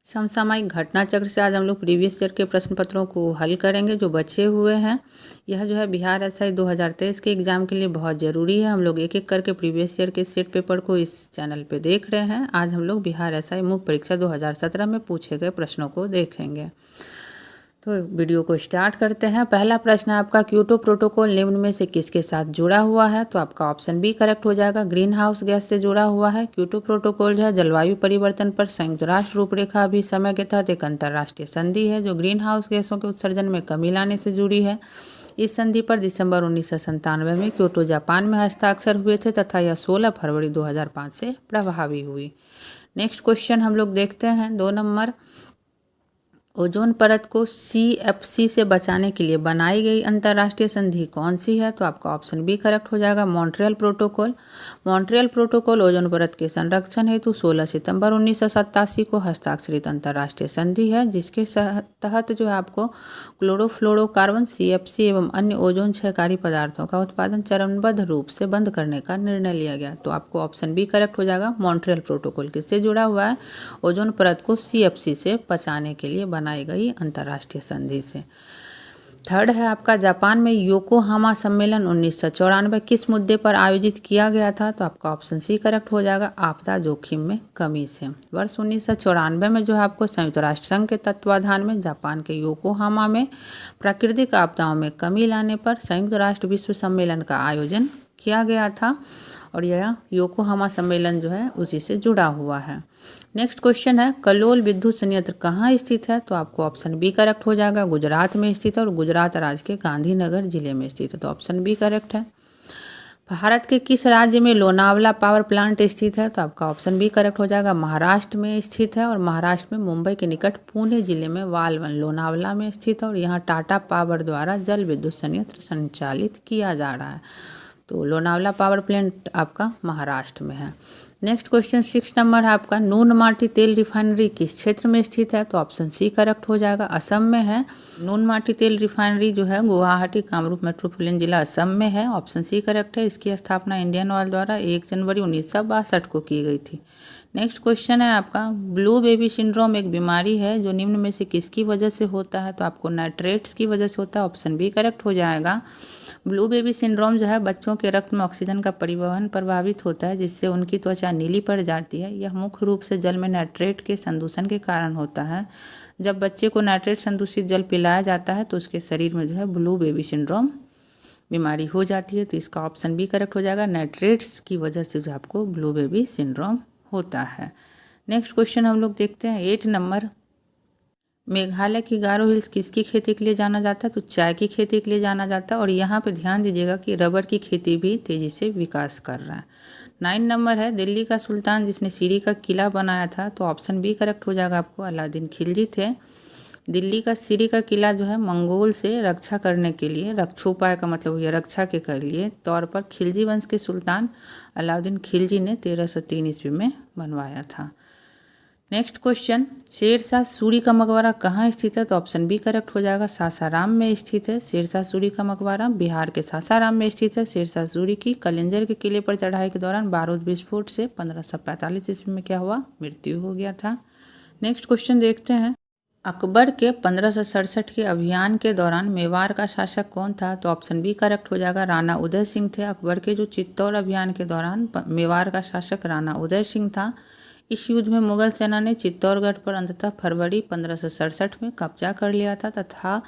समसामयिक घटना चक्र से आज हम लोग प्रीवियस ईयर के प्रश्न पत्रों को हल करेंगे जो बचे हुए हैं। यह जो है बिहार एसआई 2023 के एग्ज़ाम के लिए बहुत ज़रूरी है। हम लोग एक एक करके प्रीवियस ईयर के सेट पेपर को इस चैनल पे देख रहे हैं। आज हम लोग बिहार एसआई मुख्य परीक्षा 2017 में पूछे गए प्रश्नों को देखेंगे। तो वीडियो को स्टार्ट करते हैं। पहला प्रश्न है आपका, क्योटो प्रोटोकॉल निम्न में से किसके साथ जुड़ा हुआ है? तो आपका ऑप्शन बी करेक्ट हो जाएगा, ग्रीन हाउस गैस से जुड़ा हुआ है। क्योटो प्रोटोकॉल जो है जलवायु परिवर्तन पर संयुक्त राष्ट्र रूपरेखा अभिसमय के तहत एक अंतर्राष्ट्रीय संधि है जो ग्रीन हाउस गैसों के उत्सर्जन में कमी लाने से जुड़ी है। इस संधि पर दिसंबर 1997 में क्योटो जापान में हस्ताक्षर हुए थे तथा यह 16 फरवरी 2005 से प्रभावी हुई। नेक्स्ट क्वेश्चन हम लोग देखते हैं 2 नंबर, ओजोन परत को CFC से बचाने के लिए बनाई गई अंतर्राष्ट्रीय संधि कौन सी है? तो आपका ऑप्शन बी करेक्ट हो जाएगा, Montreal protocol. Montreal protocol ozone परत के संरक्षण हेतु 16 सितंबर 1987 को हस्ताक्षरित अंतर्राष्ट्रीय संधि है जिसके तहत जो है आपको क्लोरोफ्लोरोकार्बन CFC एवं अन्य ओजोन क्षयकारी पदार्थों का उत्पादन चरणबद्ध रूप से बंद करने का निर्णय लिया गया। तो आपको ऑप्शन बी करेक्ट हो जाएगा। मॉन्ट्रियल प्रोटोकॉल किससे जुड़ा हुआ है? ओजोन परत को CFC से बचाने के लिए बनाई गई अंतर्राष्ट्रीय संधि से। थर्ड है आपका, जापान में योकोहामा सम्मेलन 1994 किस मुद्दे पर आयोजित किया गया था? तो आपका ऑप्शन सी करेक्ट हो जाएगा, आपदा जोखिम में कमी से। वर्ष 1994 में जो है आपको संयुक्त राष्ट्र संघ के तत्वाधान में जापान के योकोहामा में प्राकृतिक आपदाओं में कमी लाने पर संयुक्त राष्ट्र विश्व सम्मेलन का आयोजन किया गया था और यह योकोहामा सम्मेलन जो है उसी से जुड़ा हुआ है। नेक्स्ट क्वेश्चन है, कलोल विद्युत संयंत्र कहाँ स्थित है? तो आपको ऑप्शन बी करेक्ट हो जाएगा, गुजरात में स्थित है और गुजरात राज्य के गांधीनगर जिले में स्थित है। तो ऑप्शन बी करेक्ट है। भारत के किस राज्य में लोनावला पावर प्लांट स्थित है? तो आपका ऑप्शन बी करेक्ट हो जाएगा, महाराष्ट्र में स्थित है और महाराष्ट्र में मुंबई के निकट पुणे जिले में वालवन लोनावला में स्थित है और यहाँ टाटा पावर द्वारा जल विद्युत संयंत्र संचालित किया जा रहा है। तो लोनावला पावर प्लांट आपका महाराष्ट्र में है। नेक्स्ट क्वेश्चन 6 नंबर है आपका, नून माटी तेल रिफाइनरी किस क्षेत्र में स्थित है? तो ऑप्शन सी करेक्ट हो जाएगा, असम में है। नून माटी तेल रिफाइनरी जो है गुवाहाटी कामरूप मेट्रोपॉलिटन जिला असम में है। ऑप्शन सी करेक्ट है। इसकी स्थापना इंडियन ऑयल द्वारा 1 जनवरी 1962 को की गई थी। नेक्स्ट क्वेश्चन है आपका, ब्लू बेबी सिंड्रोम एक बीमारी है जो निम्न में से किसकी वजह से होता है? तो आपको नाइट्रेट्स की वजह से होता है। ऑप्शन बी करेक्ट हो जाएगा। ब्लू बेबी सिंड्रोम जो है बच्चों के रक्त में ऑक्सीजन का परिवहन प्रभावित होता है जिससे उनकी त्वचा नीली पड़ जाती है। यह मुख्य रूप से जल में नाइट्रेट के संदूषण के कारण होता है। जब बच्चे को नाइट्रेट संदूषित जल पिलाया जाता है तो उसके शरीर में जो है ब्लू बेबी सिंड्रोम बीमारी हो जाती है। तो इसका ऑप्शन बी करेक्ट हो जाएगा, नाइट्रेट्स की वजह से जो आपको ब्लू बेबी सिंड्रोम होता है। नेक्स्ट क्वेश्चन हम लोग देखते हैं 8 नंबर, मेघालय की गारो हिल्स किसकी खेती के लिए जाना जाता है? तो चाय की खेती के लिए जाना जाता है और यहाँ पे ध्यान दीजिएगा कि रबर की खेती भी तेज़ी से विकास कर रहा है। 9 नंबर है, दिल्ली का सुल्तान जिसने सीरी का किला बनाया था? तो ऑप्शन बी करेक्ट हो जाएगा आपको, अलाउद्दीन खिलजी थे। दिल्ली का सीरी का किला जो है मंगोल से रक्षा करने के लिए, रक्षोपाय का मतलब ये रक्षा के लिए तौर पर खिलजी वंश के सुल्तान अलाउद्दीन खिलजी ने 1303 ईस्वी में बनवाया था। नेक्स्ट क्वेश्चन, शेरशाह सूरी का मकबरा कहाँ स्थित है? तो ऑप्शन बी करेक्ट हो जाएगा, सासाराम में स्थित है। शेरशाह सूरी का मकबरा बिहार के सासाराम में स्थित है। शेरशाह सूरी की कलिंजर के किले पर चढ़ाई के दौरान बारूद विस्फोट से 1545 ईस्वी में क्या हुआ? मृत्यु हो गया था। नेक्स्ट क्वेश्चन देखते हैं, अकबर के 1567 के अभियान के दौरान मेवाड़ का शासक कौन था? तो ऑप्शन बी करेक्ट हो जाएगा, राणा उदय सिंह थे। अकबर के जो चित्तौड़ अभियान के दौरान मेवाड़ का शासक राणा उदय सिंह था। इस युद्ध में मुगल सेना ने चित्तौड़गढ़ पर अंततः फरवरी 1567 में कब्जा कर लिया था तथा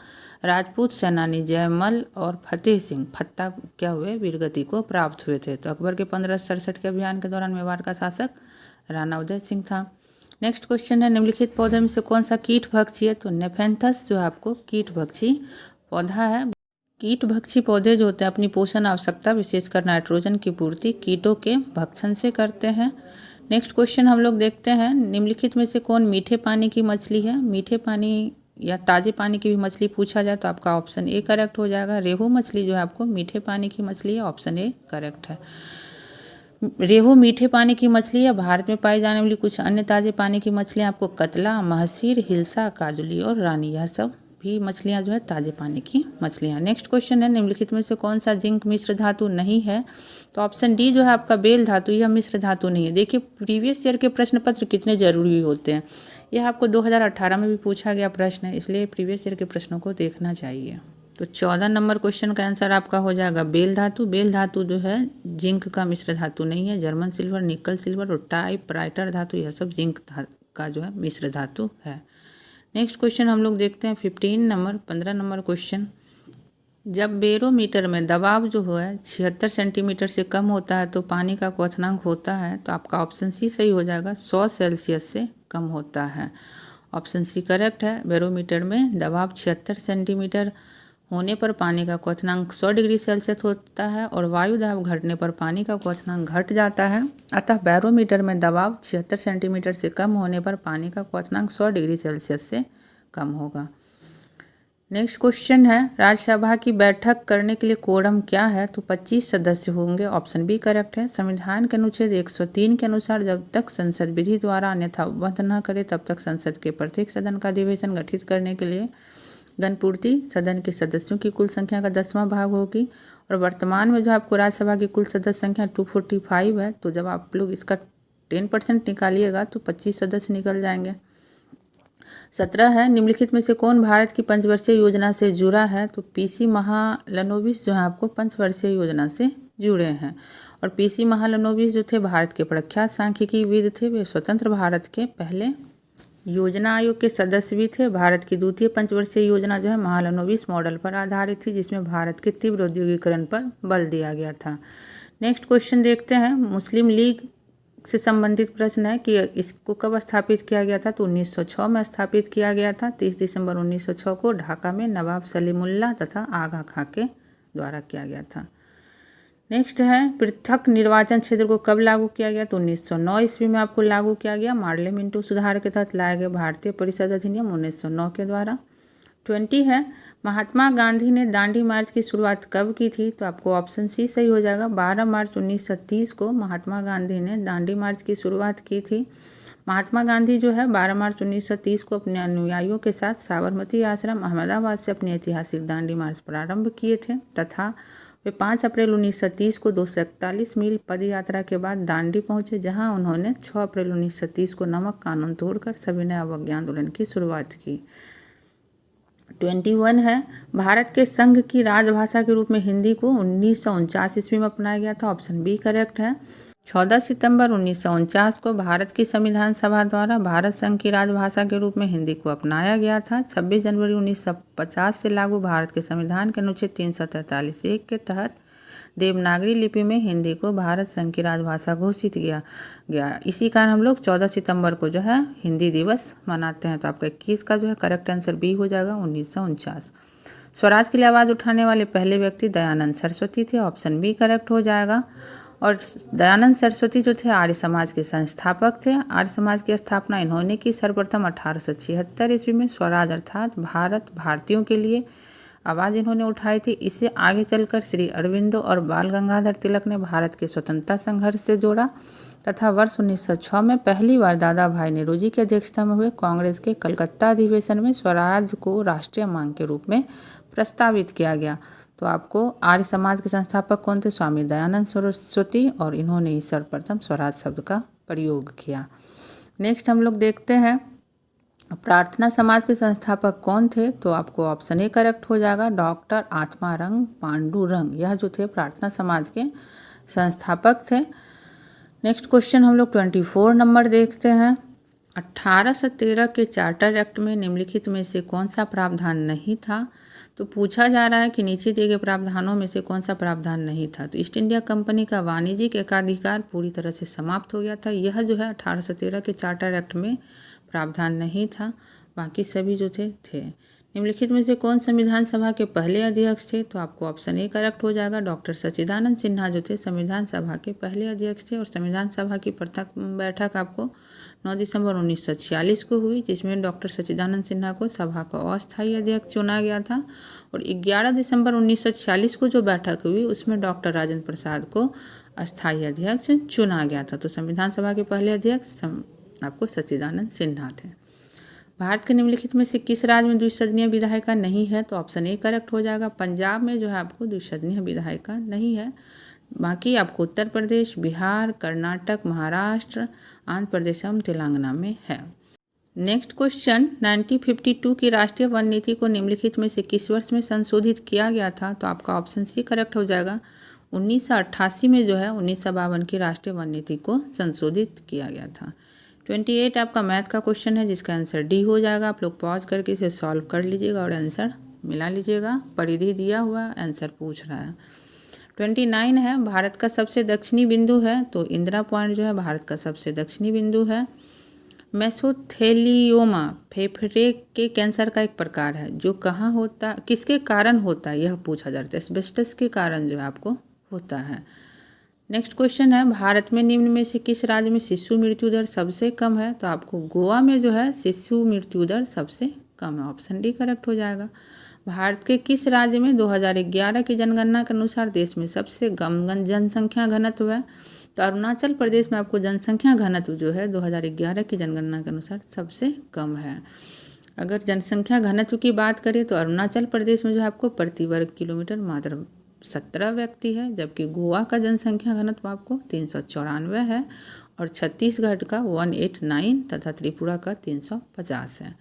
राजपूत सेनानी जयमल और फतेह सिंह फत्ता क्या हुए? वीरगति को प्राप्त हुए थे। तो अकबर के 1567 के अभियान के दौरान मेवाड़ का शासक राणा उदय सिंह था। नेक्स्ट क्वेश्चन है, निम्नलिखित पौधे में से कौन सा कीट भक्षी है? तो नेफेंथस जो है आपको कीट भक्षी पौधा है। कीट भक्षी पौधे जो होते हैं अपनी पोषण आवश्यकता विशेषकर नाइट्रोजन की पूर्ति कीटों के भक्षण से करते हैं। नेक्स्ट क्वेश्चन हम लोग देखते हैं, निम्नलिखित में से कौन मीठे पानी की मछली है? मीठे पानी या ताज़े पानी की भी मछली पूछा जाए तो आपका ऑप्शन ए करेक्ट हो जाएगा। रेहू मछली जो है आपको मीठे पानी की मछली है, ऑप्शन ए करेक्ट है। रेहू मीठे पानी की मछली है। भारत में पाई जाने वाली कुछ अन्य ताज़े पानी की मछलियाँ आपको कतला, महसीर, हिल्सा, काजुली और रानी, यह सब भी मछलियाँ जो है ताज़े पानी की मछलियाँ। नेक्स्ट क्वेश्चन है, निम्नलिखित में से कौन सा जिंक मिश्र धातु नहीं है? तो ऑप्शन डी जो है आपका बेल धातु, यह मिश्र धातु नहीं है। देखिए प्रीवियस ईयर के प्रश्न पत्र कितने जरूरी होते हैं, यह आपको 2018 में भी पूछा गया प्रश्न है, इसलिए प्रीवियस ईयर के प्रश्नों को देखना चाहिए। तो 14 नंबर क्वेश्चन का आंसर आपका हो जाएगा बेल धातु। बेल धातु जो है जिंक का मिश्र धातु नहीं है। जर्मन सिल्वर, निकल सिल्वर और टाइपराइटर धातु यह सब जिंक का जो है मिश्र धातु है। नेक्स्ट क्वेश्चन हम लोग देखते हैं 15 नंबर क्वेश्चन। जब बैरोमीटर में दबाव जो है 76 सेंटीमीटर से कम होता है तो पानी का क्वथनांक होता है। तो आपका ऑप्शन सी सही हो जाएगा, 100 सेल्सियस से कम होता है। ऑप्शन सी करेक्ट है। बैरोमीटर में दबाव 76 सेंटीमीटर होने पर पानी का क्वथनांक 100 डिग्री सेल्सियस होता है और वायु दाब घटने पर पानी का क्वथनांक घट जाता है। अतः बैरोमीटर में दबाव 76 सेंटीमीटर से कम होने पर पानी का क्वथनांक 100 डिग्री सेल्सियस से कम होगा। नेक्स्ट क्वेश्चन है, राज्यसभा की बैठक करने के लिए कोरम क्या है? तो 25 सदस्य होंगे। ऑप्शन बी करेक्ट है। संविधान के अनुच्छेद 103 के अनुसार जब तक संसद विधि द्वारा अन्यथा उपबंध न करे तब तक संसद के प्रत्येक सदन का अधिवेशन गठित करने के लिए गणपूर्ति सदन के सदस्यों की कुल संख्या का 10वां भाग होगी। और वर्तमान में जो आपको राज्यसभा की कुल सदस्य संख्या 245 है, तो जब आप लोग इसका 10% निकालिएगा तो 25 सदस्य निकल जाएंगे। 17 है, निम्नलिखित में से कौन भारत की पंचवर्षीय योजना से जुड़ा है? तो पीसी महालनोबिस जो है आपको पंचवर्षीय योजना से जुड़े हैं। और पीसी महालनोबिस जो थे भारत के प्रख्यात सांख्यिकीविद थे। वे स्वतंत्र भारत के पहले योजना आयोग के सदस्य भी थे। भारत की द्वितीय पंचवर्षीय योजना जो है महालनोबिस मॉडल पर आधारित थी, जिसमें भारत के तीव्र औद्योगिकरण पर बल दिया गया था। नेक्स्ट क्वेश्चन देखते हैं, मुस्लिम लीग से संबंधित प्रश्न है कि इसको कब स्थापित किया गया था? तो 1906 में स्थापित किया गया था। 30 दिसंबर 1906 को ढाका में नवाब सलीमुल्लाह तथा आगा खां के द्वारा किया गया था। नेक्स्ट है, पृथक निर्वाचन क्षेत्र को कब लागू किया गया? तो 1909 ईस्वी में आपको लागू किया गया। मार्ले मिंटो सुधार के तहत लाए गए भारतीय परिषद अधिनियम 1909 के द्वारा। 20 है, महात्मा गांधी ने दांडी मार्च की शुरुआत कब की थी? तो आपको ऑप्शन सी सही हो जाएगा। 12 मार्च 1930 को महात्मा गांधी ने दांडी मार्च की शुरुआत की थी। महात्मा गांधी जो है 12 मार्च 1930 को अपने अनुयायियों के साथ साबरमती आश्रम अहमदाबाद से अपनी ऐतिहासिक दांडी मार्च प्रारंभ किए थे तथा वे 5 अप्रैल 1930 को 241 मील पद यात्रा के बाद दांडी पहुंचे, जहां उन्होंने 6 अप्रैल 1930 को नमक कानून तोड़कर सविनय अवज्ञा आंदोलन की शुरुआत की। 21 है, भारत के संघ की राजभाषा के रूप में हिंदी को 1949 ईस्वी में अपनाया गया था। ऑप्शन बी करेक्ट है। 14 सितंबर 1949 को भारत की संविधान सभा द्वारा भारत संघ की राजभाषा के रूप में हिंदी को अपनाया गया था। 26 जनवरी 1950 से लागू भारत के संविधान के अनुच्छेद 343(1) के तहत देवनागरी लिपि में हिंदी को भारत संघ की राजभाषा घोषित किया गया। इसी कारण हम लोग 14 सितंबर को जो है हिंदी दिवस मनाते हैं। तो आपका 21 का जो है करेक्ट आंसर बी हो जाएगा, 1949। स्वराज के लिए आवाज़ उठाने वाले पहले व्यक्ति दयानंद सरस्वती थे। ऑप्शन बी करेक्ट हो जाएगा। और दयानंद सरस्वती जो थे आर्य समाज के संस्थापक थे। आर्य समाज की स्थापना इन्होंने की सर्वप्रथम 1876 ईस्वी में। स्वराज अर्थात भारत, भारतीयों के लिए आवाज़ इन्होंने उठाई थी। इसे आगे चलकर श्री अरविंदो और बाल गंगाधर तिलक ने भारत के स्वतंत्रता संघर्ष से जोड़ा तथा वर्ष 1906 में पहली बार दादा भाई नेरोजी की अध्यक्षता में हुए कांग्रेस के कलकत्ता अधिवेशन में स्वराज को राष्ट्रीय मांग के रूप में प्रस्तावित किया गया। तो आपको आर्य समाज के संस्थापक कौन थे? स्वामी दयानंद सरस्वती, और इन्होंने ही सर्वप्रथम स्वराज शब्द का प्रयोग किया। नेक्स्ट हम लोग देखते हैं प्रार्थना समाज के संस्थापक कौन थे? तो आपको ऑप्शन ए करेक्ट हो जाएगा, डॉक्टर आत्मारंग पांडुरंग। यह जो थे प्रार्थना समाज के संस्थापक थे। नेक्स्ट क्वेश्चन हम लोग 24 नंबर देखते हैं। 1813 के चार्टर एक्ट में निम्नलिखित में से कौन सा प्रावधान नहीं था? तो पूछा जा रहा है कि नीचे दिए गए प्रावधानों में से कौन सा प्रावधान नहीं था। तो ईस्ट इंडिया कंपनी का वाणिज्यिक एकाधिकार पूरी तरह से समाप्त हो गया था। यह जो है 1813 के चार्टर एक्ट में प्रावधान नहीं था, बाकी सभी जो थे। निम्नलिखित में से कौन संविधान सभा के पहले अध्यक्ष थे? तो आपको ऑप्शन ए करेक्ट हो जाएगा। डॉक्टर सच्चिदानंद सिन्हा जो थे संविधान सभा के पहले अध्यक्ष थे। और संविधान सभा की प्रथम बैठक आपको 9 दिसंबर 1946 को हुई, जिसमें डॉक्टर सच्चिदानंद सिन्हा को सभा का अस्थायी अध्यक्ष चुना गया था। और 11 दिसंबर 1946 को जो बैठक हुई उसमें डॉक्टर राजेंद्र प्रसाद को अस्थायी अध्यक्ष चुना गया था। तो संविधान सभा के पहले अध्यक्ष आपको सच्चिदानंद सिन्हा थे। भारत के निम्नलिखित में से किस राज्य में द्विसदनीय विधायिका नहीं है? तो ऑप्शन ए करेक्ट हो जाएगा। पंजाब में जो है आपको द्विसदनीय विधायिका नहीं है। बाकी आपको उत्तर प्रदेश, बिहार, कर्नाटक, महाराष्ट्र, आंध्र प्रदेश एवं तेलंगाना में है। नेक्स्ट क्वेश्चन, 1952 की राष्ट्रीय वन नीति को निम्नलिखित में से किस वर्ष में संशोधित किया गया था? तो आपका ऑप्शन सी करेक्ट हो जाएगा। 1988 में जो है 1952 की राष्ट्रीय वन नीति को संशोधित किया गया था। 28 आपका मैथ का क्वेश्चन है जिसका आंसर डी हो जाएगा। आप लोग पॉज करके इसे सॉल्व कर लीजिएगा और आंसर मिला लीजिएगा। परिधि दिया हुआ आंसर पूछ रहा है। 29 है, भारत का सबसे दक्षिणी बिंदु है? तो इंदिरा पॉइंट जो है भारत का सबसे दक्षिणी बिंदु है। मेसोथेलियोमा फेफड़े के कैंसर का एक प्रकार है जो कहाँ होता, किसके कारण होता है, यह पूछा जाता है। एस्बेस्टस के कारण जो है आपको होता है। नेक्स्ट क्वेश्चन है, भारत में निम्न में से किस राज्य में शिशु मृत्यु दर सबसे कम है? तो आपको गोवा में जो है शिशु मृत्यु दर सबसे कम है। ऑप्शन डी करेक्ट हो जाएगा। भारत के किस राज्य में 2011 की जनगणना के अनुसार देश में सबसे कम जनसंख्या घनत्व है? तो अरुणाचल प्रदेश में आपको जनसंख्या घनत्व जो है 2011 की जनगणना के अनुसार सबसे कम है। अगर जनसंख्या घनत्व की बात करें तो अरुणाचल प्रदेश में जो है आपको प्रति वर्ग किलोमीटर मात्र 17 व्यक्ति है, जबकि गोवा का जनसंख्या घनत्व आपको 394 है और छत्तीसगढ़ का 189 तथा त्रिपुरा का 350 है।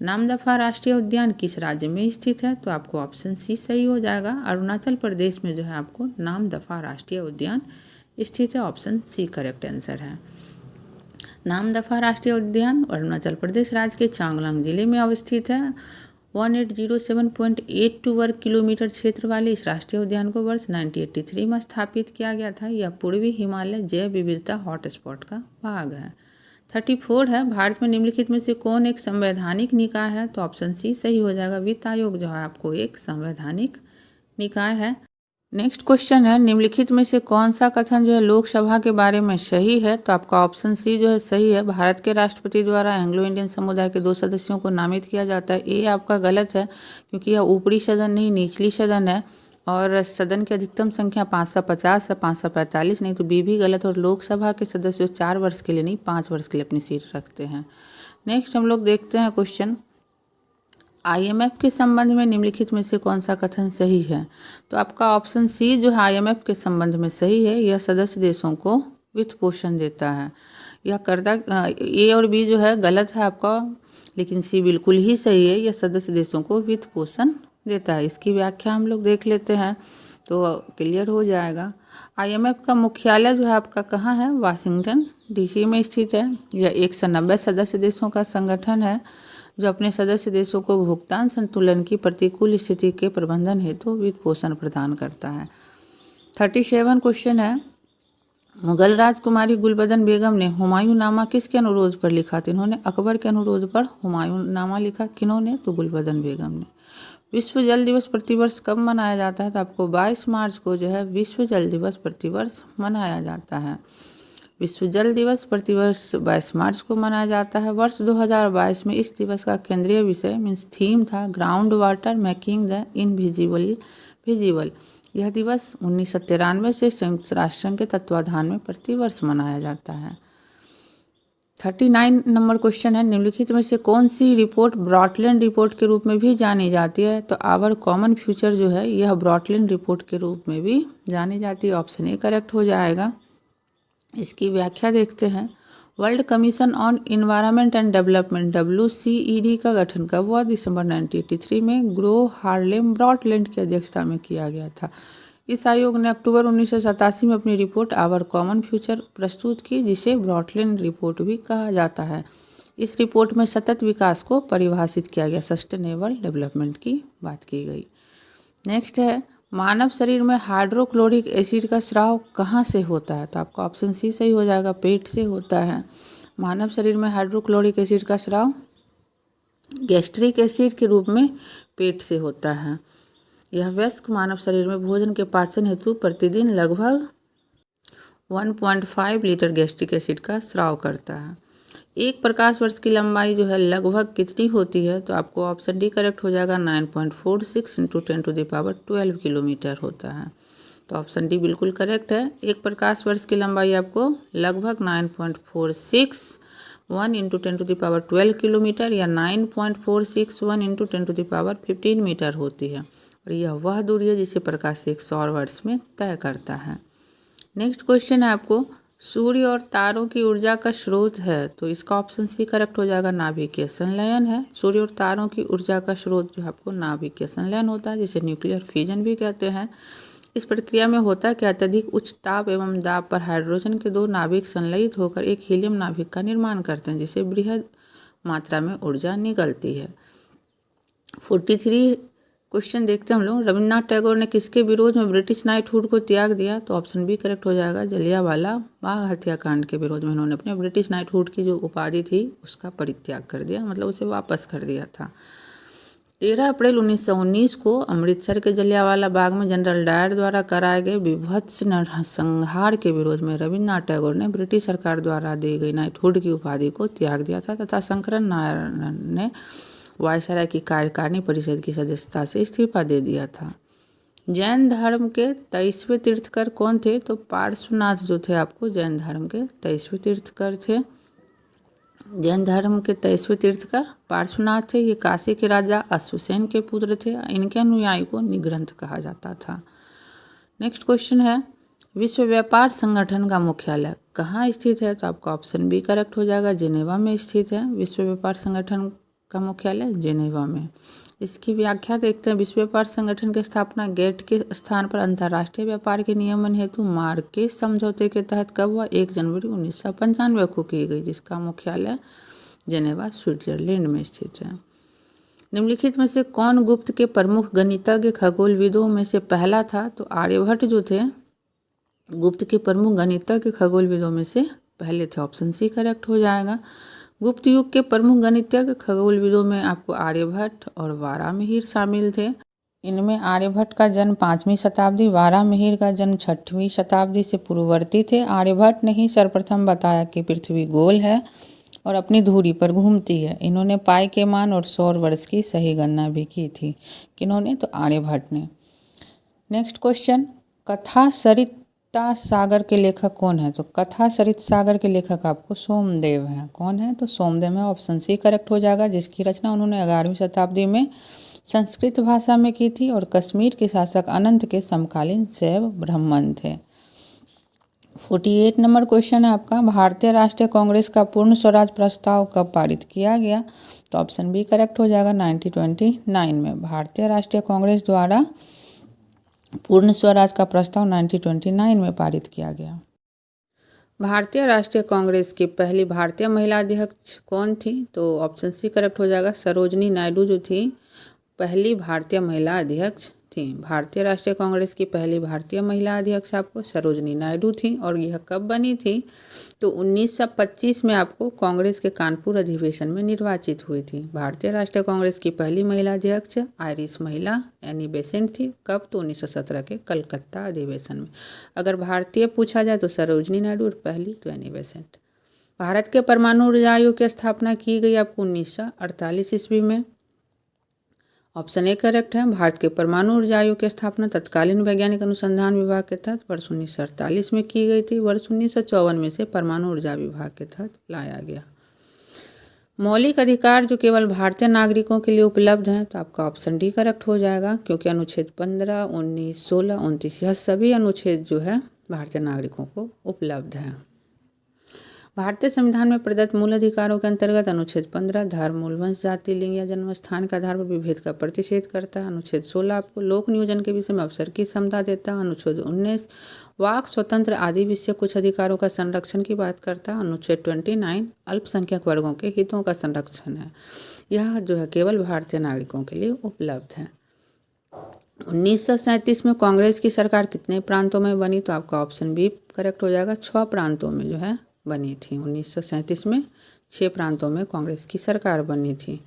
नामदफा राष्ट्रीय उद्यान किस राज्य में स्थित है? तो आपको ऑप्शन सी सही हो जाएगा। अरुणाचल प्रदेश में जो है आपको नामदफा राष्ट्रीय उद्यान स्थित है। ऑप्शन सी करेक्ट आंसर है। नामदफा राष्ट्रीय उद्यान अरुणाचल प्रदेश राज्य के चांगलांग जिले में अवस्थित है। 1807.82 वर्ग किलोमीटर क्षेत्र वाले इस राष्ट्रीय उद्यान को वर्ष 1983 में स्थापित किया गया था। यह पूर्वी हिमालय जैव विविधता हॉटस्पॉट का भाग है। 34 है, भारत में निम्नलिखित में से कौन एक संवैधानिक निकाय है? तो ऑप्शन सी सही हो जाएगा। वित्त आयोग जो है आपको एक संवैधानिक निकाय है। नेक्स्ट क्वेश्चन है, निम्नलिखित में से कौन सा कथन जो है लोकसभा के बारे में सही है? तो आपका ऑप्शन सी जो है सही है। भारत के राष्ट्रपति द्वारा एंग्लो इंडियन समुदाय के 2 सदस्यों को नामित किया जाता है। ये आपका गलत है क्योंकि यह ऊपरी सदन नहीं निचली सदन है और सदन की अधिकतम संख्या 550 है, 545 नहीं। तो बी भी गलत। और लोकसभा के सदस्य 4 वर्ष के लिए नहीं 5 वर्ष के लिए अपनी सीट रखते हैं। नेक्स्ट हम लोग देखते हैं क्वेश्चन, IMF के संबंध में निम्नलिखित में से कौन सा कथन सही है? तो आपका ऑप्शन सी जो है IMF के संबंध में सही है। यह सदस्य देशों को वित्त पोषण देता है। यह करदा ए और बी जो है गलत है आपका, लेकिन सी बिल्कुल ही सही है। यह सदस्य देशों को वित्त पोषण देता है। इसकी व्याख्या हम लोग देख लेते हैं तो क्लियर हो जाएगा। IMF का मुख्यालय जो है आपका कहाँ है? वाशिंगटन DC में स्थित है। यह 190 सदस्य देशों का संगठन है जो अपने सदस्य देशों को भुगतान संतुलन की प्रतिकूल स्थिति के प्रबंधन हेतु वित्त पोषण प्रदान करता है। 37 क्वेश्चन है, मुगल राजकुमारी गुलबदन बेगम ने हुमायूं नामा किसके अनुरोध पर लिखा? तो इन्होंने अकबर के अनुरोध पर हुमायूं नामा लिखा। किन्होंने? तो गुलबदन बेगम ने। विश्व जल दिवस प्रतिवर्ष कब मनाया जाता है? तो आपको 22 मार्च को जो है विश्व जल दिवस प्रतिवर्ष मनाया जाता है। विश्व जल दिवस प्रतिवर्ष 22 मार्च को मनाया जाता है। वर्ष 2022 में इस दिवस का केंद्रीय विषय मीन्स थीम था ground water making the invisible. यह दिवस 1993 से संयुक्त राष्ट्र संघ के तत्वाधान में प्रतिवर्ष मनाया जाता है। 39 नंबर क्वेश्चन है, निम्नलिखित में से कौन सी रिपोर्ट ब्रॉटलैंड रिपोर्ट के रूप में भी जानी जाती है? तो आवर कॉमन फ्यूचर जो है यह ब्रॉटलैंड रिपोर्ट के रूप में भी जानी जाती है। ऑप्शन ए करेक्ट हो जाएगा। इसकी व्याख्या देखते हैं। World commission on environment and development WCED का गठन कब हुआ? दिसंबर 1983 में ग्रो हार्लेम ब्रॉटलैंड की अध्यक्षता में किया गया था। इस आयोग ने अक्टूबर 1987 में अपनी रिपोर्ट आवर कॉमन फ्यूचर प्रस्तुत की, जिसे ब्रॉटलैंड रिपोर्ट भी कहा जाता है। इस रिपोर्ट में सतत विकास को परिभाषित किया गया, सस्टेनेबल डेवलपमेंट की बात की गई। नेक्स्ट है, मानव शरीर में हाइड्रोक्लोरिक एसिड का स्राव कहाँ से होता है? तो आपका ऑप्शन सी सही हो जाएगा। पेट से होता है। मानव शरीर में हाइड्रोक्लोरिक एसिड का स्राव गैस्ट्रिक एसिड के रूप में पेट से होता है। यह वयस्क मानव शरीर में भोजन के पाचन हेतु प्रतिदिन लगभग 1.5 लीटर गैस्ट्रिक एसिड का स्राव करता है। एक प्रकाश वर्ष की लंबाई जो है लगभग कितनी होती है? तो आपको ऑप्शन डी करेक्ट हो जाएगा। 9.46 × 10⁻12 किलोमीटर होता है। तो ऑप्शन डी बिल्कुल करेक्ट है। एक प्रकाश वर्ष की लंबाई आपको लगभग 9.46 1 × 10⁻12 किलोमीटर या 9.461 × 10⁻15 मीटर होती है और यह वह दूरी है जिसे प्रकाश एक सौर वर्ष में तय करता है। नेक्स्ट क्वेश्चन है आपको, सूर्य और तारों की ऊर्जा का स्रोत है, तो इसका ऑप्शन सी करेक्ट हो जाएगा, नाभिकीय संलयन है। सूर्य और तारों की ऊर्जा का स्रोत जो है आपको नाभिकीय संलयन होता है, जिसे न्यूक्लियर फ्यूजन भी कहते हैं। इस प्रक्रिया में होता है कि अत्यधिक उच्च ताप एवं दाब पर हाइड्रोजन के दो नाभिक संलयित होकर एक हीलियम नाभिक का निर्माण करते हैं, जिसे बृहद मात्रा में ऊर्जा निकलती है। 43 क्वेश्चन देखते हैं हम लोग, रविन्द्रनाथ टैगोर ने किसके विरोध में ब्रिटिश नाइटहुड को त्याग दिया, तो ऑप्शन बी करेक्ट हो जाएगा, जलियांवाला बाग हत्याकांड के विरोध में उन्होंने अपने ब्रिटिश नाइटहुड की जो उपाधि थी उसका परित्याग कर दिया, मतलब उसे वापस कर दिया था। 13 अप्रैल 1919 को अमृतसर के जलियांवाला बाग में जनरल डायर द्वारा कराए गए विभत्स नरसंहार के विरोध में रविन्द्रनाथ टैगोर ने ब्रिटिश सरकार द्वारा दी गई नाइटहुड की उपाधि को त्याग दिया था तथा शंकरन नारायण ने वायसराय की कार्यकारिणी परिषद की सदस्यता से इस्तीफा दे दिया था। जैन धर्म के 23वें तीर्थकर कौन थे, तो पार्श्वनाथ जो थे आपको जैन धर्म के 23वें तीर्थकर थे। जैन धर्म के 23वें तीर्थकर पार्श्वनाथ थे। ये काशी के राजा अश्वसेन के पुत्र थे। इनके अनुयायी को निग्रंथ कहा जाता था। नेक्स्ट क्वेश्चन है, विश्व व्यापार संगठन का मुख्यालय कहाँ स्थित है, तो आपका ऑप्शन बी करेक्ट हो जाएगा, जेनेवा में स्थित है। विश्व व्यापार संगठन का मुख्यालय जेनेवा में। इसकी व्याख्या देखते हैं। विश्व व्यापार संगठन की स्थापना गेट के स्थान पर अंतर्राष्ट्रीय व्यापार के नियमन हेतु मार्केज समझौते के तहत कब हुआ, 1 जनवरी 1995 को की गई, जिसका मुख्यालय जेनेवा स्विट्जरलैंड में स्थित है। निम्नलिखित में से कौन गुप्त के प्रमुख गणितज्ञ खगोलविदों में से पहला था, तो आर्यभट्ट जो थे गुप्त के प्रमुख गणितज्ञ खगोलविदों में से पहले थे। ऑप्शन सी करेक्ट हो जाएगा। गुप्त युग के प्रमुख गणितज्ञ खगोलविदों में आपको आर्यभट्ट और वारामिहिर शामिल थे। इनमें आर्यभट्ट का जन्म 5वीं शताब्दी, वारामिहिर का जन्म 6वीं शताब्दी से पूर्ववर्ती थे। आर्यभट्ट ने ही सर्वप्रथम बताया कि पृथ्वी गोल है और अपनी धुरी पर घूमती है। इन्होंने पाई के मान और सौर वर्ष की सही गणना भी की थी। किन्होंने, तो आर्यभट्ट ने। नेक्स्ट क्वेश्चन, कथा सरिता सागर के लेखक कौन है, तो कथा सरित सागर के लेखक आपको सोमदेव हैं। कौन है, तो सोमदेव है। ऑप्शन सी करेक्ट हो जाएगा, जिसकी रचना उन्होंने 11वीं शताब्दी में संस्कृत भाषा में की थी और कश्मीर के शासक अनंत के समकालीन शैव ब्राह्मण थे। 48 नंबर क्वेश्चन है आपका, भारतीय राष्ट्रीय कांग्रेस का पूर्ण स्वराज प्रस्ताव कब पारित किया गया, तो ऑप्शन बी करेक्ट हो जाएगा, 1929 में। भारतीय राष्ट्रीय कांग्रेस द्वारा पूर्ण स्वराज का प्रस्ताव 1929 में पारित किया गया। भारतीय राष्ट्रीय कांग्रेस की पहली भारतीय महिला अध्यक्ष कौन थी, तो ऑप्शन सी करेक्ट हो जाएगा, सरोजनी नायडू जो थी पहली भारतीय महिला अध्यक्ष थी। भारतीय राष्ट्रीय कांग्रेस की पहली भारतीय महिला अध्यक्ष आपको सरोजनी नायडू थी और यह कब बनी थी, तो 1925 में आपको कांग्रेस के कानपुर अधिवेशन में निर्वाचित हुई थी। भारतीय राष्ट्रीय कांग्रेस की पहली महिला अध्यक्ष आयरिश महिला एनी बेसेंट थी। कब, तो 1917 के कलकत्ता अधिवेशन में। अगर भारतीय पूछा जाए तो सरोजनी नायडू और पहली तो एनी बेसेंट। भारत के परमाणु ऊर्जा आयोग की स्थापना की गई आपको 1948 ईस्वी में। ऑप्शन ए करेक्ट है। भारत के परमाणु ऊर्जा आयोग की स्थापना तत्कालीन वैज्ञानिक अनुसंधान विभाग के तहत वर्ष 1948 में की गई थी। वर्ष 1954 में से परमाणु ऊर्जा विभाग के तहत लाया गया। मौलिक अधिकार जो केवल भारतीय नागरिकों के लिए उपलब्ध हैं, तो आपका ऑप्शन डी करेक्ट हो जाएगा, क्योंकि अनुच्छेद 15, 19, 16, 29 यह सभी अनुच्छेद जो है भारतीय नागरिकों को उपलब्ध हैं। भारतीय संविधान में प्रदत्त मूल अधिकारों के अंतर्गत अनुच्छेद 15 धर्म, मूल वंश, जाति, लिंग या जन्म स्थान के आधार पर विभेद का प्रतिषेध करता है। अनुच्छेद 16 आपको लोक नियोजन के विषय में अवसर की क्षमता देता है। अनुच्छेद 19 वाक स्वतंत्र आदि विषय कुछ अधिकारों का संरक्षण की बात करता है। अनुच्छेद 29 अल्पसंख्यक वर्गों के हितों का संरक्षण है। यह जो है केवल भारतीय नागरिकों के लिए उपलब्ध है। 1937 में कांग्रेस की सरकार कितने प्रांतों में बनी, तो आपका ऑप्शन बी करेक्ट हो जाएगा, 6 प्रांतों में जो है बनी थी। 1937 में 6 प्रांतों में कांग्रेस की सरकार बनी थी।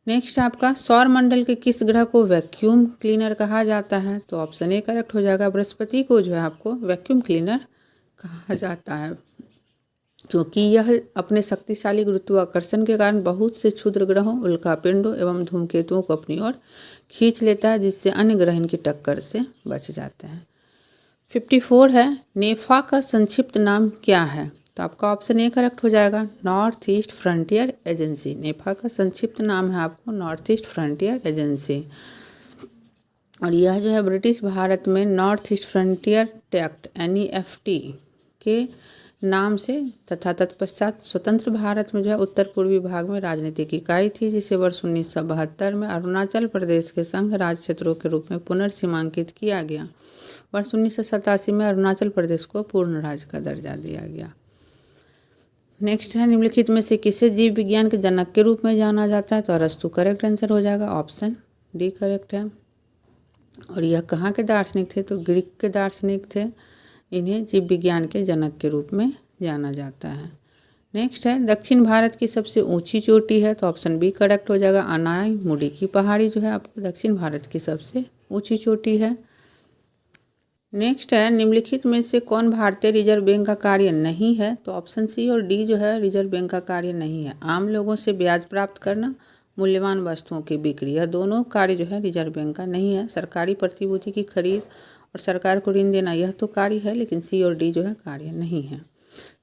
नेक्स्ट आपका सौर मंडल के किस ग्रह को वैक्यूम क्लीनर कहा जाता है, तो ऑप्शन ए करेक्ट हो जाएगा, बृहस्पति को जो है आपको वैक्यूम क्लीनर कहा जाता है, क्योंकि यह अपने शक्तिशाली गुरुत्वाकर्षण के कारण बहुत से क्षुद्र ग्रहों, उल्कापिंडों एवं धूमकेतुओं को अपनी ओर खींच लेता है, जिससे अन्य ग्रह इनकी टक्कर से बच जाते हैं। 54 है, नेफा का संक्षिप्त नाम क्या है, तो आपका ऑप्शन ए करेक्ट हो जाएगा, नॉर्थ ईस्ट फ्रंटियर एजेंसी। नेफा का संक्षिप्त नाम है आपको नॉर्थ ईस्ट फ्रंटियर एजेंसी। और यह जो है ब्रिटिश भारत में north east frontier tract NEFT के नाम से तथा तत्पश्चात स्वतंत्र भारत में जो है उत्तर पूर्वी भाग में राजनीतिक इकाई थी, जिसे वर्ष 1972 में अरुणाचल प्रदेश के संघ राज्य क्षेत्रों के रूप में पुनर्सीमांकित किया गया। वर्ष 1987 में अरुणाचल प्रदेश को पूर्ण राज्य का दर्जा दिया गया। नेक्स्ट है, निम्नलिखित में से किसे जीव विज्ञान के जनक के रूप में जाना जाता है? तो अरस्तु करेक्ट आंसर हो जाएगा, ऑप्शन डी करेक्ट है। और यह कहाँ के दार्शनिक थे? तो ग्रीक के दार्शनिक थे। इन्हें जीव विज्ञान के जनक के रूप में जाना जाता है। नेक्स्ट है, दक्षिण भारत की सबसे ऊंची चोटी है? तो ऑप्शन बी करेक्ट हो जाएगा, अनाई मुडी की पहाड़ी जो है आपको दक्षिण भारत की सबसे ऊंची चोटी है। नेक्स्ट है, निम्नलिखित में से कौन भारतीय रिजर्व बैंक का कार्य नहीं है? तो ऑप्शन सी और डी जो है रिजर्व बैंक का कार्य नहीं है। आम लोगों से ब्याज प्राप्त करना, मूल्यवान वस्तुओं की बिक्री, यह दोनों कार्य जो है रिजर्व बैंक का नहीं है। सरकारी प्रतिभूति की खरीद और सरकार को ऋण देना यह तो कार्य है, लेकिन सी और डी जो है कार्य नहीं है।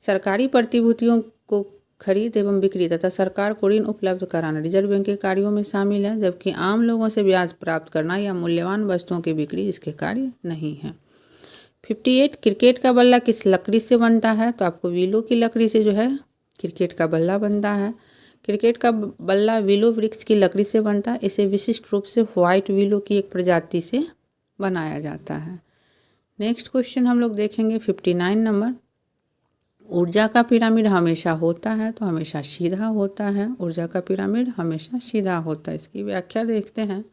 सरकारी प्रतिभूतियों को खरीद एवं बिक्री तथा सरकार को ऋण उपलब्ध कराना रिजर्व बैंक के कार्यों में शामिल है, जबकि आम लोगों से ब्याज प्राप्त करना या मूल्यवान वस्तुओं की बिक्री इसके कार्य नहीं है। 58, क्रिकेट का बल्ला किस लकड़ी से बनता है? तो आपको विलो की लकड़ी से जो है क्रिकेट का बल्ला बनता है। क्रिकेट का बल्ला विलो वृक्ष की लकड़ी से बनता है। इसे विशिष्ट रूप से व्हाइट विलो की एक प्रजाति से बनाया जाता है। नेक्स्ट क्वेश्चन हम लोग देखेंगे 59 नंबर, ऊर्जा का पिरामिड हमेशा होता है? तो हमेशा सीधा होता है। ऊर्जा का पिरामिड हमेशा सीधा होता है। इसकी व्याख्या देखते हैं।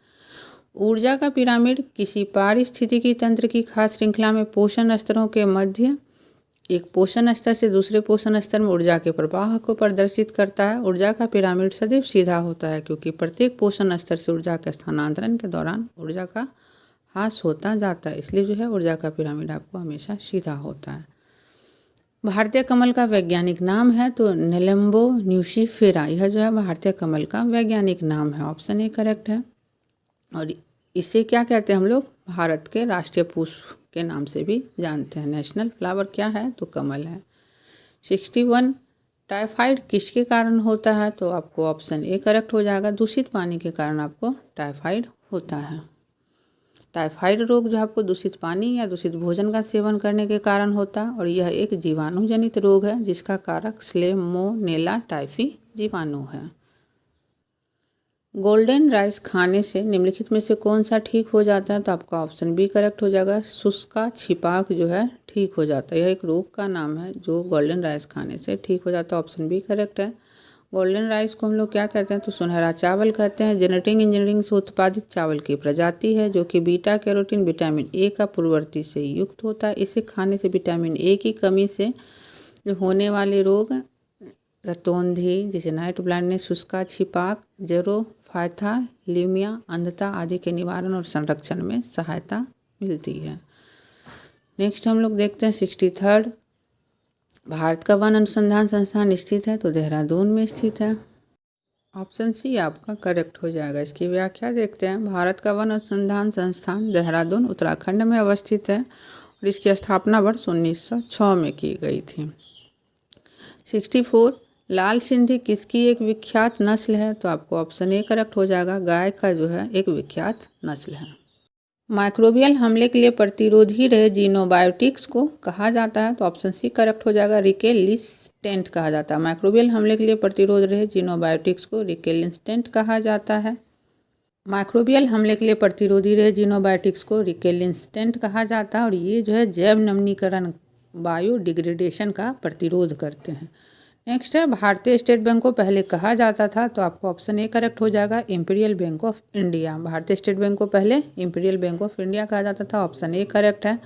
ऊर्जा का पिरामिड किसी पारिस्थितिकी तंत्र की खास श्रृंखला में पोषण स्तरों के मध्य एक पोषण स्तर से दूसरे पोषण स्तर में ऊर्जा के प्रवाह को प्रदर्शित करता है। ऊर्जा का पिरामिड सदैव सीधा होता है, क्योंकि प्रत्येक पोषण स्तर से ऊर्जा के स्थानांतरण के दौरान ऊर्जा का ह्रास होता जाता है। इसलिए जो है ऊर्जा का पिरामिड आपको हमेशा सीधा होता है। भारतीय कमल का वैज्ञानिक नाम है? तो नेलेम्बो न्यूसीफेरा, यह जो है भारतीय कमल का वैज्ञानिक नाम है। ऑप्शन ए करेक्ट है। और इसे क्या कहते हैं हम लोग? भारत के राष्ट्रीय पुष्प के नाम से भी जानते हैं। नेशनल फ्लावर क्या है? तो कमल है। 61, टाइफाइड किसके कारण होता है? तो आपको ऑप्शन ए करेक्ट हो जाएगा, दूषित पानी के कारण आपको टाइफाइड होता है। टाइफाइड रोग जो आपको दूषित पानी या दूषित भोजन का सेवन करने के कारण होता है, और यह एक जीवाणु जनित रोग है जिसका कारक सैल्मोनेला टाइफी जीवाणु है। गोल्डन राइस खाने से निम्नलिखित में से कौन सा ठीक हो जाता है? तो आपका ऑप्शन बी करेक्ट हो जाएगा, शुष्का छिपाक जो है ठीक हो जाता है। यह एक रोग का नाम है जो गोल्डन राइस खाने से ठीक हो जाता है। ऑप्शन बी करेक्ट है। गोल्डन राइस को हम लोग क्या कहते हैं? तो सुनहरा चावल कहते हैं। जेनेटिक इंजीनियरिंग से उत्पादित चावल की प्रजाति है जो कि बीटा कैरोटीन विटामिन ए का पूर्ववर्ती से युक्त होता है। इसे खाने से विटामिन ए की कमी से जो होने वाले रोग रतौंधी, जैसे नाइट ब्लाइंडनेस, शुष्का छिपाक, जेरोफाइथालीमिया, अंधता आदि के निवारण और संरक्षण में सहायता मिलती है। नेक्स्ट हम लोग देखते हैं 63, भारत का वन अनुसंधान संस्थान स्थित है? तो देहरादून में स्थित है। ऑप्शन सी आपका करेक्ट हो जाएगा। इसकी व्याख्या देखते हैं। भारत का वन अनुसंधान संस्थान देहरादून उत्तराखंड में अवस्थित है और इसकी स्थापना वर्ष 1906 में की गई थी। 64, लाल सिंधी किसकी एक विख्यात नस्ल है? तो आपको ऑप्शन ए करेक्ट हो जाएगा, गाय का जो है एक विख्यात नस्ल है। माइक्रोबियल हमले के लिए प्रतिरोधी रहे जीनोबायोटिक्स को कहा जाता है? तो ऑप्शन सी करेक्ट हो जाएगा, रिकेलिस्टेंट कहा जाता है। माइक्रोबियल हमले के लिए प्रतिरोध रहे जीनोबायोटिक्स को रिकेलिस्टेंट कहा जाता है। माइक्रोबियल हमले के लिए प्रतिरोधी रहे जीनोबायोटिक्स को रिकेलिस्टेंट कहा जाता है, और ये जो है जैव नवीनीकरण बायोडिग्रेडेशन का प्रतिरोध करते हैं। नेक्स्ट है, भारतीय स्टेट बैंक को पहले कहा जाता था? तो आपको ऑप्शन ए करेक्ट हो जाएगा, इंपीरियल बैंक ऑफ इंडिया। भारतीय स्टेट बैंक को पहले इंपीरियल बैंक ऑफ इंडिया कहा जाता था। ऑप्शन ए करेक्ट है।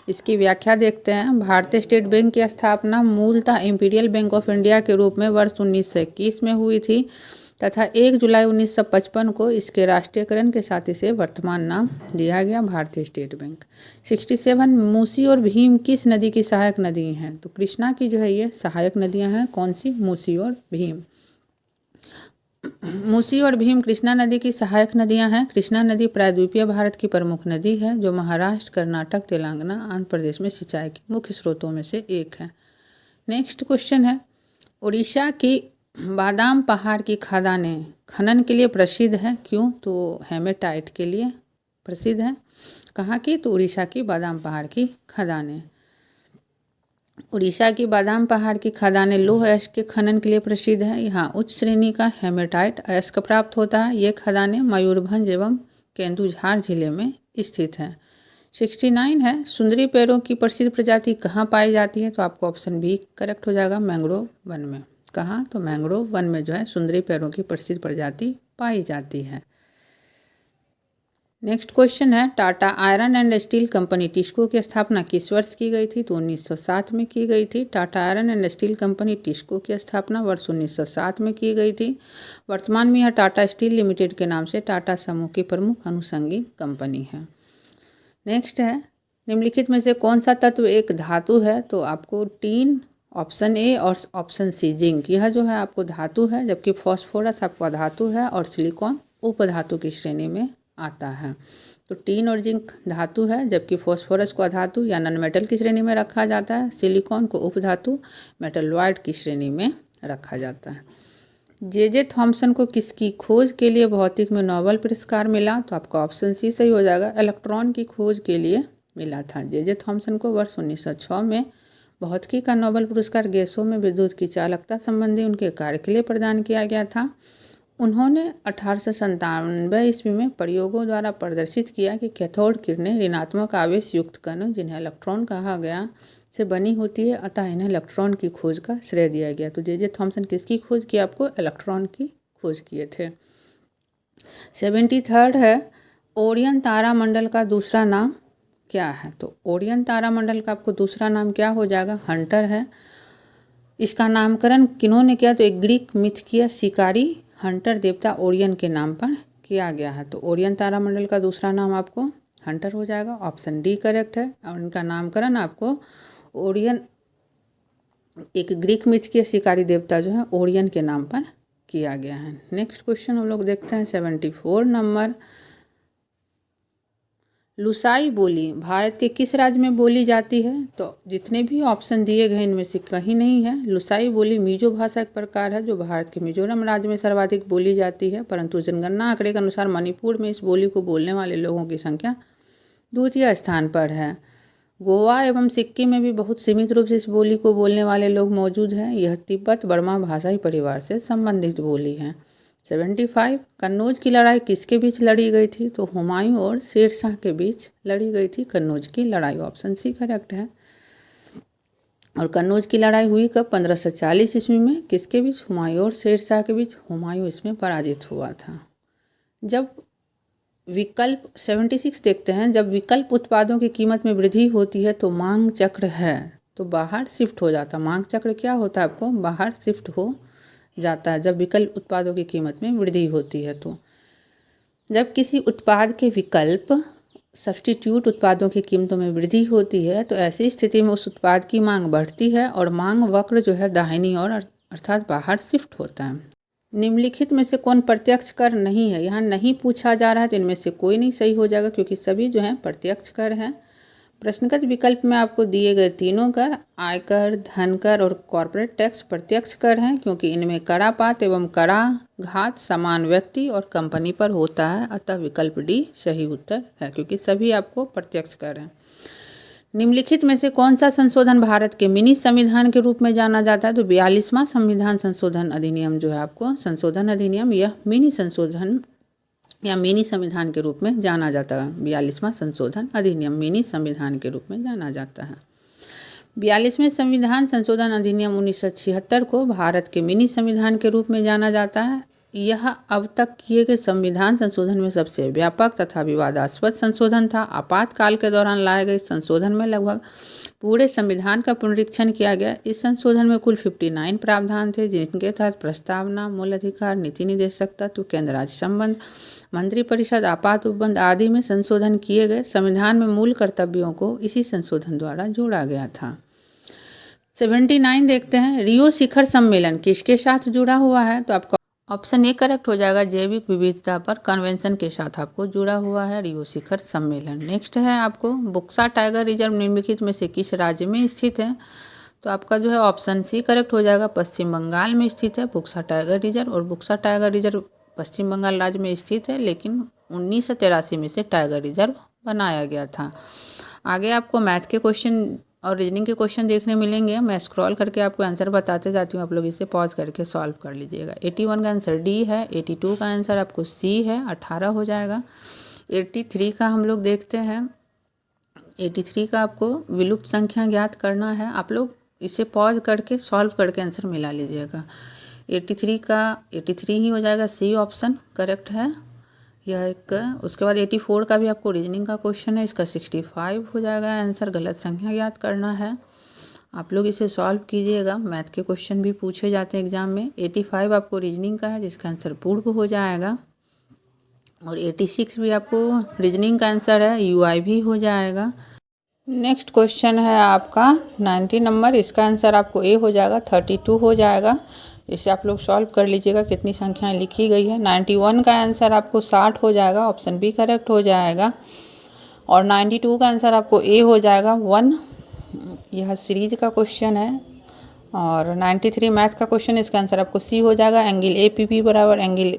इसकी व्याख्या देखते हैं। भारतीय स्टेट बैंक की स्थापना मूलतः इंपीरियल बैंक ऑफ इंडिया के रूप में वर्ष 1921 में हुई थी तथा 1 जुलाई 1955 को इसके राष्ट्रीयकरण के साथ इसे वर्तमान नाम दिया गया, भारतीय स्टेट बैंक। 67, मूसी और भीम किस नदी की सहायक नदी हैं? तो कृष्णा की जो है ये सहायक नदियां हैं। कौन सी? मूसी और भीम। मूसी और भीम कृष्णा नदी की सहायक नदियां हैं। कृष्णा नदी प्रायद्वीपीय भारत की प्रमुख नदी है जो महाराष्ट्र, कर्नाटक, तेलंगाना, आंध्र प्रदेश में सिंचाई के मुख्य स्रोतों में से एक है। नेक्स्ट क्वेश्चन है, उड़ीसा की बादाम पहाड़ की खदानें खनन के लिए प्रसिद्ध है, क्यों? तो हेमेटाइट के लिए प्रसिद्ध है। कहाँ की? तो उड़ीसा की बादाम पहाड़ की खदानें। उड़ीसा की बादाम पहाड़ की खदानें लौह अयस्क के खनन के लिए प्रसिद्ध है। यहाँ उच्च श्रेणी का हेमेटाइट अयस्क प्राप्त होता है। ये खदानें मयूरभंज एवं केंदुझार जिले में स्थित है। 69 है, सुंदरी पेड़ों की प्रसिद्ध प्रजाति कहाँ पाई जाती है? तो आपको ऑप्शन बी करेक्ट हो जाएगा, मैंग्रोव वन में। कहाँ? तो मैंग्रोव वन में जो है सुंदरी पेड़ों की प्रसिद्ध प्रजाति पाई जाती है। नेक्स्ट क्वेश्चन है, Tata iron and steel company TISCO की स्थापना किस वर्ष की गई थी? तो 1907 में की गई थी। Tata iron and steel company TISCO की स्थापना वर्ष 1907 में की गई थी। वर्तमान में यह टाटा स्टील लिमिटेड के नाम से टाटा समूह की प्रमुख अनुषंगी कंपनी है। नेक्स्ट है, निम्नलिखित में से कौन सा तत्व एक धातु है? तो आपको टीन, ऑप्शन ए और ऑप्शन सी जिंक, यह जो है आपको धातु है, जबकि फॉस्फोरस आपको अधातु है और सिलिकॉन उपधातु की श्रेणी में आता है। तो टीन और जिंक धातु है, जबकि फॉस्फोरस को अधातु या नॉन मेटल की श्रेणी में रखा जाता है। सिलिकॉन को उपधातु मेटलॉइड की श्रेणी में रखा जाता है। जे थॉम्सन को किसकी खोज के लिए भौतिक में नोबेल पुरस्कार मिला? तो आपका ऑप्शन सी सही हो जाएगा, इलेक्ट्रॉन की खोज के लिए मिला था। जे थॉम्सन को वर्ष 1906 में भौतिकी का नोबेल पुरस्कार गैसों में विद्युत की चालकता संबंधी उनके कार्य के लिए प्रदान किया गया था। उन्होंने 1897 ईस्वी में प्रयोगों द्वारा प्रदर्शित किया कि कैथोड किरणें ऋणात्मक आवेश युक्त कण, जिन्हें इलेक्ट्रॉन कहा गया, से बनी होती है, अतः इन्हें इलेक्ट्रॉन की खोज का श्रेय दिया गया। तो जे थॉम्सन किसकी खोज की? आपको इलेक्ट्रॉन की खोज किए थे। 73 है, ओरियन तारामंडल का दूसरा नाम क्या है? तो ओरियन तारामंडल का आपको दूसरा नाम क्या हो जाएगा? हंटर है। इसका नामकरण किन्होंने किया? तो एक ग्रीक मिथ किया शिकारी हंटर देवता ओरियन के नाम पर किया गया है। तो ओरियन तारामंडल का दूसरा नाम आपको हंटर हो जाएगा, ऑप्शन डी करेक्ट है। और इनका नामकरण आपको ओरियन, एक ग्रीक मिथ के शिकारी देवता जो है ओरियन के नाम पर किया गया है। नेक्स्ट क्वेश्चन हम लोग देखते हैं 74 नंबर, लुसाई बोली भारत के किस राज्य में बोली जाती है? तो जितने भी ऑप्शन दिए गए इनमें से कहीं नहीं है। लुसाई बोली मिजो भाषा एक प्रकार है जो भारत के मिजोरम राज्य में सर्वाधिक बोली जाती है, परंतु जनगणना आंकड़े के अनुसार मणिपुर में इस बोली को बोलने वाले लोगों की संख्या द्वितीय स्थान पर है। गोवा एवं सिक्किम में भी बहुत सीमित रूप से इस बोली को बोलने वाले लोग मौजूद हैं। यह तिब्बत बर्मा भाषाई परिवार से संबंधित बोली है। 75, कन्नौज की लड़ाई किसके बीच लड़ी गई थी? तो हुमायूं और शेरशाह के बीच लड़ी गई थी कन्नौज की लड़ाई, ऑप्शन सी करेक्ट है। और कन्नौज की लड़ाई हुई कब? 1540 ईस्वी में। किसके बीच? हुमायूं और शेरशाह के बीच। हुमायूं इसमें पराजित हुआ था। जब विकल्प 76 देखते हैं, जब विकल्प उत्पादों की कीमत में वृद्धि होती है तो मांग चक्र है तो बाहर शिफ्ट हो जाता है। मांग चक्र क्या होता है? आपको बाहर शिफ्ट हो जाता है जब विकल्प उत्पादों की कीमत में वृद्धि होती है। तो जब किसी उत्पाद के विकल्प सब्स्टिट्यूट उत्पादों की कीमतों में वृद्धि होती है तो ऐसी स्थिति में उस उत्पाद की मांग बढ़ती है और मांग वक्र जो है दाहिनी ओर अर्थात बाहर शिफ्ट होता है। निम्नलिखित में से कौन प्रत्यक्ष कर नहीं है? यहाँ नहीं पूछा जा रहा है तो इनमें से कोई नहीं सही हो जाएगा, क्योंकि सभी जो हैं प्रत्यक्ष कर हैं। प्रश्नगत विकल्प में आपको दिए गए तीनों कर, आयकर, धन कर और कॉर्पोरेट टैक्स प्रत्यक्ष कर हैं, क्योंकि इनमें करापात एवं कराघात समान व्यक्ति और कंपनी पर होता है, अतः विकल्प डी सही उत्तर है, क्योंकि सभी आपको प्रत्यक्ष कर हैं। निम्नलिखित में से कौन सा संशोधन भारत के मिनी संविधान के रूप में जाना जाता है? तो 42वां संविधान संशोधन अधिनियम जो है आपको संशोधन अधिनियम, यह मिनी संशोधन या मिनी संविधान के रूप में जाना जाता है। 42वां संशोधन अधिनियम मिनी संविधान के रूप में जाना जाता है। 42वें संविधान संशोधन अधिनियम 1976 को भारत के मिनी संविधान के रूप में जाना जाता है। यह अब तक किए गए संविधान संशोधन में सबसे व्यापक तथा विवादास्पद संशोधन था। आपातकाल के दौरान लाए गए संशोधन में लगभग पूरे संविधान का पुनरीक्षण किया गया। इस संशोधन में कुल 59 प्रावधान थे, जिनके तहत प्रस्तावना, मूल अधिकार, नीति निर्देशक तत्व, केंद्र राज्य संबंध, मंत्रिपरिषद, आपात उपबंध आदि में संशोधन किए गए। संविधान में मूल कर्तव्यों को इसी संशोधन द्वारा जोड़ा गया था। 79 देखते हैं, रियो शिखर सम्मेलन किसके साथ जुड़ा हुआ है? तो आपका ऑप्शन ए करेक्ट हो जाएगा, जैविक विविधता पर कन्वेंशन के साथ आपको जुड़ा हुआ है रियो शिखर सम्मेलन। नेक्स्ट है आपको बुक्सा टाइगर रिजर्व निम्नलिखित में से किस राज्य में स्थित है? तो आपका जो है ऑप्शन सी करेक्ट हो जाएगा। पश्चिम बंगाल में स्थित है बुक्सा टाइगर रिजर्व, और बुक्सा टाइगर रिजर्व पश्चिम बंगाल राज्य में स्थित है, लेकिन 1983 में से टाइगर रिजर्व बनाया गया था। आगे आपको मैथ के क्वेश्चन और रीजनिंग के क्वेश्चन देखने मिलेंगे। मैं स्क्रॉल करके आपको आंसर बताते जाती हूँ, आप लोग इसे पॉज करके सॉल्व कर लीजिएगा। 81 का आंसर डी है, 82 का आंसर आपको सी है, 18 हो जाएगा। 83 का हम लोग देखते हैं। 83 का आपको विलुप्त संख्या ज्ञात करना है। आप लोग इसे पॉज करके सॉल्व करके आंसर मिला लीजिएगा। 83 का 83 ही हो जाएगा, सी ऑप्शन करेक्ट है यह एक। उसके बाद 84 का भी आपको रीजनिंग का क्वेश्चन है, इसका 65 हो जाएगा आंसर। गलत संख्या ज्ञात करना है, आप लोग इसे सॉल्व कीजिएगा। मैथ के क्वेश्चन भी पूछे जाते हैं एग्जाम में। 85 आपको रीजनिंग का है, जिसका आंसर पूर्व हो जाएगा। और 86 भी आपको रीजनिंग का आंसर है, यूआई भी हो जाएगा। नेक्स्ट क्वेश्चन है आपका 90 नंबर, इसका आंसर आपको ए हो जाएगा, 32 हो जाएगा। इसे आप लोग सॉल्व कर लीजिएगा, कितनी संख्याएं लिखी गई है। 91 का आंसर आपको 60 हो जाएगा, ऑप्शन बी करेक्ट हो जाएगा। और 92 का आंसर आपको ए हो जाएगा, 1। यह सीरीज का क्वेश्चन है। और 93 मैथ का क्वेश्चन, इसका आंसर आपको सी हो जाएगा। एंगल ए पी पी बराबर एंगल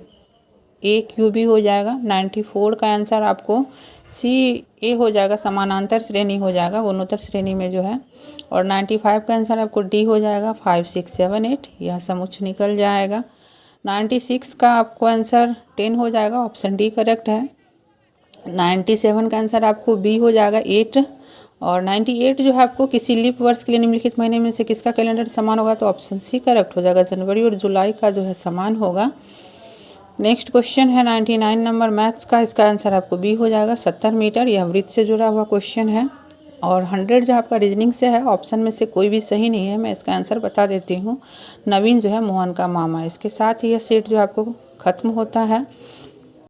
ए क्यू बी हो जाएगा। 94 का आंसर आपको सी ए हो जाएगा, समानांतर श्रेणी हो जाएगा, गुणोत्तर श्रेणी में जो है। और 95 का आंसर आपको डी हो जाएगा, 5 6 7 8, यह समुच्च निकल जाएगा। 96 का आपको आंसर 10 हो जाएगा, ऑप्शन डी करेक्ट है। 97 का आंसर आपको बी हो जाएगा, 8। और 98 जो है आपको किसी लीप वर्ष के लिए निम्नलिखित महीने में से किसका कैलेंडर समान होगा, तो ऑप्शन सी करेक्ट हो जाएगा, जनवरी और जुलाई का जो है समान होगा। नेक्स्ट क्वेश्चन है 99 नंबर मैथ्स का, इसका आंसर आपको बी हो जाएगा, 70 मीटर। यह वृत्त से जुड़ा हुआ क्वेश्चन है। और 100 जो आपका रीजनिंग से है, ऑप्शन में से कोई भी सही नहीं है, मैं इसका आंसर बता देती हूँ। नवीन जो है मोहन का मामा। इसके साथ ही यह सेट जो आपको ख़त्म होता है।